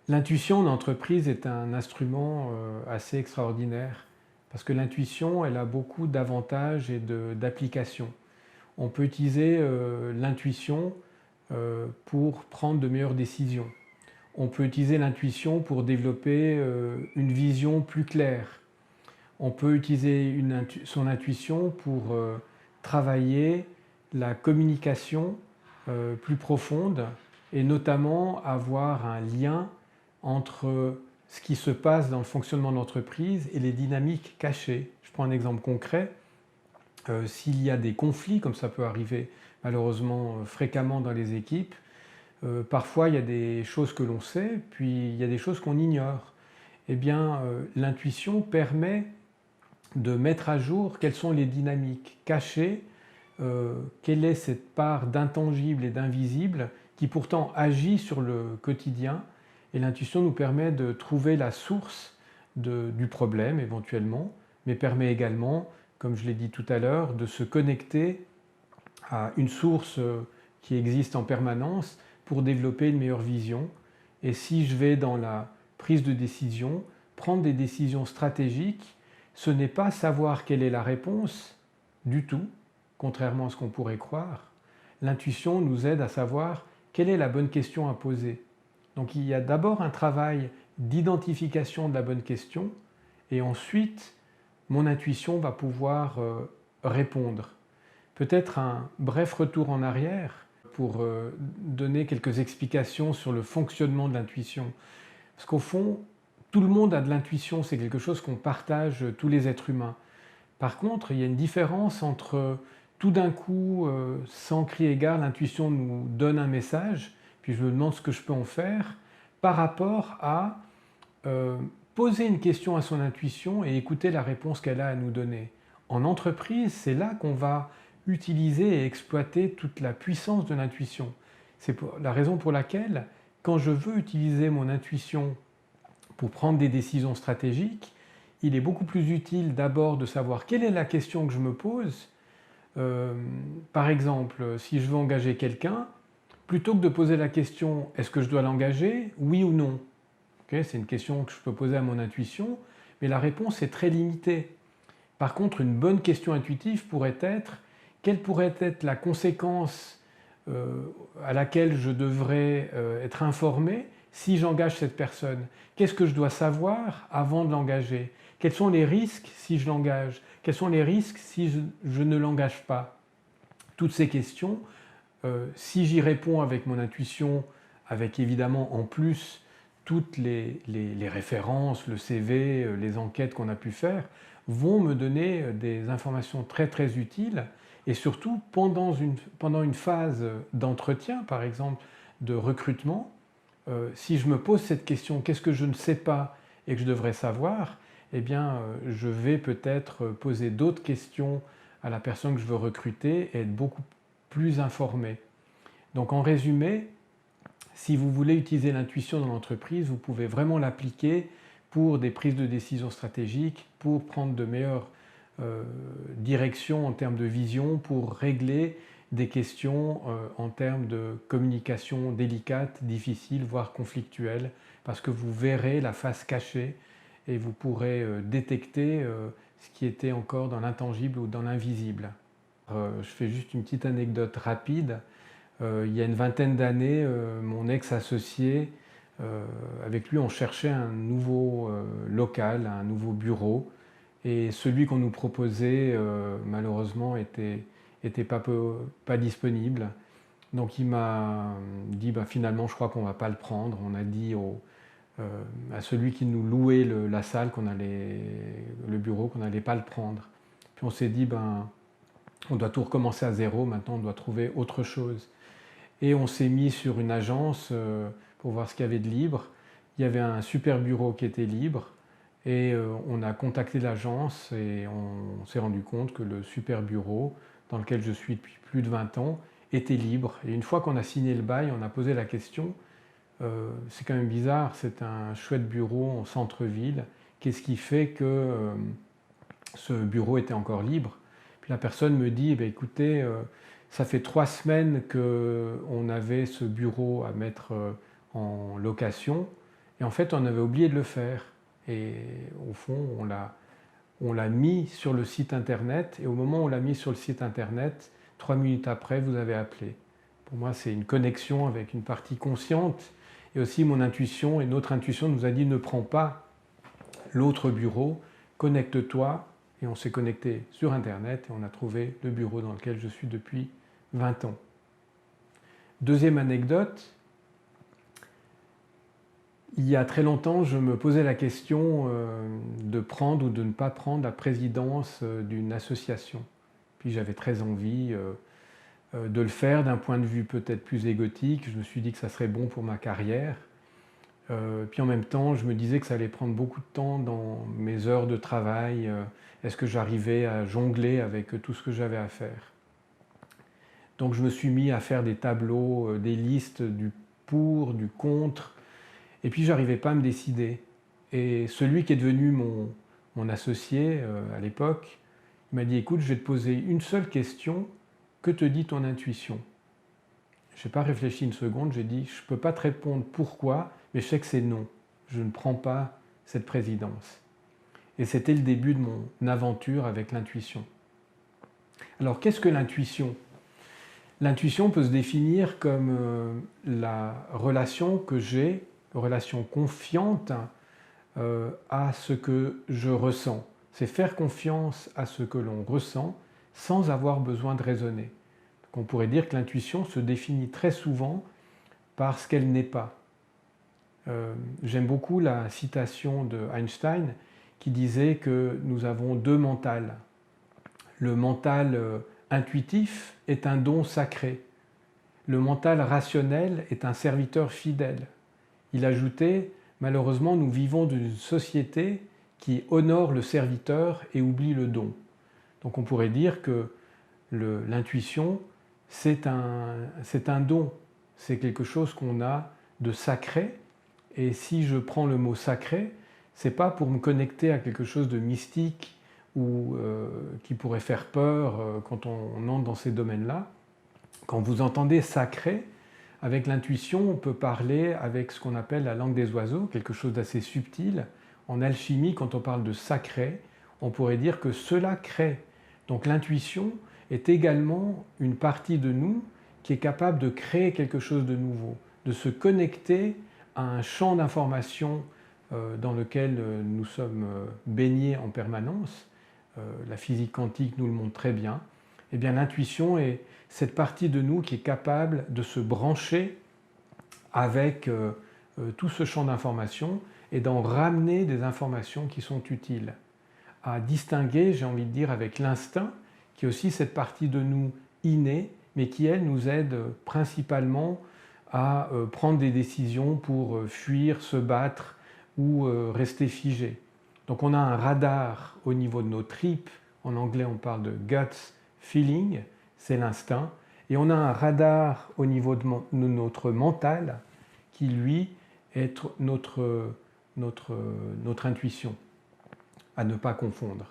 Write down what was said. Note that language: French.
L'intuition en entreprise est un instrument assez extraordinaire parce que l'intuition, elle a beaucoup d'avantages et d'applications. On peut utiliser l'intuition pour prendre de meilleures décisions. On peut utiliser l'intuition pour développer une vision plus claire. On peut utiliser son intuition pour travailler la communication plus profonde et notamment avoir un lien entre ce qui se passe dans le fonctionnement de l'entreprise et les dynamiques cachées. Je prends un exemple concret. S'il y a des conflits, comme ça peut arriver malheureusement fréquemment dans les équipes, parfois il y a des choses que l'on sait, puis il y a des choses qu'on ignore. Eh bien, l'intuition permet de mettre à jour quelles sont les dynamiques cachées, quelle est cette part d'intangible et d'invisible qui pourtant agit sur le quotidien. Et l'intuition nous permet de trouver la source du problème éventuellement, mais permet également, comme je l'ai dit tout à l'heure, de se connecter à une source qui existe en permanence pour développer une meilleure vision. Et si je vais dans la prise de décision, prendre des décisions stratégiques, ce n'est pas savoir quelle est la réponse du tout, contrairement à ce qu'on pourrait croire. L'intuition nous aide à savoir quelle est la bonne question à poser. Donc il y a d'abord un travail d'identification de la bonne question et ensuite mon intuition va pouvoir répondre. Peut-être un bref retour en arrière pour donner quelques explications sur le fonctionnement de l'intuition. Parce qu'au fond, tout le monde a de l'intuition, c'est quelque chose qu'on partage tous les êtres humains. Par contre, il y a une différence entre tout d'un coup, sans crier gare, l'intuition nous donne un message, puis je me demande ce que je peux en faire, par rapport à euh, poser une question à son intuition et écouter la réponse qu'elle a à nous donner. En entreprise, c'est là qu'on va utiliser et exploiter toute la puissance de l'intuition. C'est la raison pour laquelle, quand je veux utiliser mon intuition pour prendre des décisions stratégiques, il est beaucoup plus utile d'abord de savoir quelle est la question que je me pose. Par exemple, si je veux engager quelqu'un, plutôt que de poser la question est-ce que je dois l'engager, oui ou non. Okay, c'est une question que je peux poser à mon intuition, mais la réponse est très limitée. Par contre, une bonne question intuitive pourrait être quelle pourrait être la conséquence à laquelle je devrais être informé si j'engage cette personne? Qu'est-ce que je dois savoir avant de l'engager? Quels sont les risques si je l'engage? Quels sont les risques si je ne l'engage pas? Toutes ces questions, si j'y réponds avec mon intuition, avec évidemment en plus toutes les références, le CV, les enquêtes qu'on a pu faire, vont me donner des informations très très utiles et surtout pendant une phase d'entretien, par exemple de recrutement, si je me pose cette question, qu'est-ce que je ne sais pas et que je devrais savoir, eh bien je vais peut-être poser d'autres questions à la personne que je veux recruter et être beaucoup plus informé. Donc en résumé, si vous voulez utiliser l'intuition dans l'entreprise, vous pouvez vraiment l'appliquer pour des prises de décision stratégiques, pour prendre de meilleures directions en termes de vision, pour régler des questions en termes de communication délicate, difficile, voire conflictuelle, parce que vous verrez la face cachée et vous pourrez détecter ce qui était encore dans l'intangible ou dans l'invisible. Je fais juste une petite anecdote rapide. Il y a une vingtaine d'années, mon ex-associé, avec lui, on cherchait un nouveau local, un nouveau bureau. Et celui qu'on nous proposait, malheureusement, était pas disponible. Donc il m'a dit, bah, finalement, je crois qu'on ne va pas le prendre. On a dit à celui qui nous louait la salle, le bureau, qu'on n'allait pas le prendre. Puis on s'est dit, ben, on doit tout recommencer à zéro, maintenant on doit trouver autre chose. Et on s'est mis sur une agence pour voir ce qu'il y avait de libre. Il y avait un super bureau qui était libre et on a contacté l'agence et on s'est rendu compte que le super bureau dans lequel je suis depuis plus de 20 ans était libre. Et une fois qu'on a signé le bail, on a posé la question, c'est quand même bizarre, c'est un chouette bureau en centre-ville, qu'est-ce qui fait que ce bureau était encore libre? Puis la personne me dit, eh bien, écoutez, ça fait 3 semaines qu'on avait ce bureau à mettre en location Et en fait, on avait oublié de le faire. Et au fond, on l'a mis sur le site internet, et au moment où on l'a mis sur le site internet, 3 minutes après, vous avez appelé. Pour moi, c'est une connexion avec une partie consciente, et aussi mon intuition, et notre intuition nous a dit ne prends pas l'autre bureau, connecte-toi, et on s'est connecté sur internet, et on a trouvé le bureau dans lequel je suis depuis 20 ans. Deuxième anecdote, il y a très longtemps, je me posais la question de prendre ou de ne pas prendre la présidence d'une association. Puis j'avais très envie de le faire d'un point de vue peut-être plus égotique. Je me suis dit que ça serait bon pour ma carrière. Puis en même temps, je me disais que ça allait prendre beaucoup de temps dans mes heures de travail. Est-ce que j'arrivais à jongler avec tout ce que j'avais à faire? Donc je me suis mis à faire des tableaux, des listes du pour, du contre. Et puis j'arrivais pas à me décider. Et celui qui est devenu mon associé à l'époque, il m'a dit écoute, je vais te poser une seule question, que te dit ton intuition? Je n'ai pas réfléchi une seconde, j'ai dit je ne peux pas te répondre pourquoi, mais je sais que c'est non. Je ne prends pas cette présidence. Et c'était le début de mon aventure avec l'intuition. Alors qu'est-ce que l'intuition? L'intuition peut se définir comme la relation que j'ai, relation confiante à ce que je ressens. C'est faire confiance à ce que l'on ressent sans avoir besoin de raisonner. Donc on pourrait dire que l'intuition se définit très souvent par ce qu'elle n'est pas. J'aime beaucoup la citation de Einstein qui disait que nous avons deux mentals. Le mental intuitif est un don sacré. Le mental rationnel est un serviteur fidèle. Il ajoutait, malheureusement, nous vivons dans une société qui honore le serviteur et oublie le don. Donc on pourrait dire que l'intuition, c'est un don. C'est quelque chose qu'on a de sacré. Et si je prends le mot sacré, c'est pas pour me connecter à quelque chose de mystique ou qui pourrait faire peur quand on entre dans ces domaines-là. Quand vous entendez sacré, avec l'intuition, on peut parler avec ce qu'on appelle la langue des oiseaux, quelque chose d'assez subtil. En alchimie, quand on parle de sacré, on pourrait dire que cela crée. Donc l'intuition est également une partie de nous qui est capable de créer quelque chose de nouveau, de se connecter à un champ d'information dans lequel nous sommes baignés en permanence. La physique quantique nous le montre très bien. Eh bien, l'intuition est cette partie de nous qui est capable de se brancher avec tout ce champ d'informations et d'en ramener des informations qui sont utiles. À distinguer, j'ai envie de dire, avec l'instinct, qui est aussi cette partie de nous innée, mais qui, elle, nous aide principalement à prendre des décisions pour fuir, se battre ou rester figé. Donc on a un radar au niveau de nos tripes, en anglais on parle de gut feeling, c'est l'instinct, et on a un radar au niveau de notre mental qui lui est notre intuition, à ne pas confondre.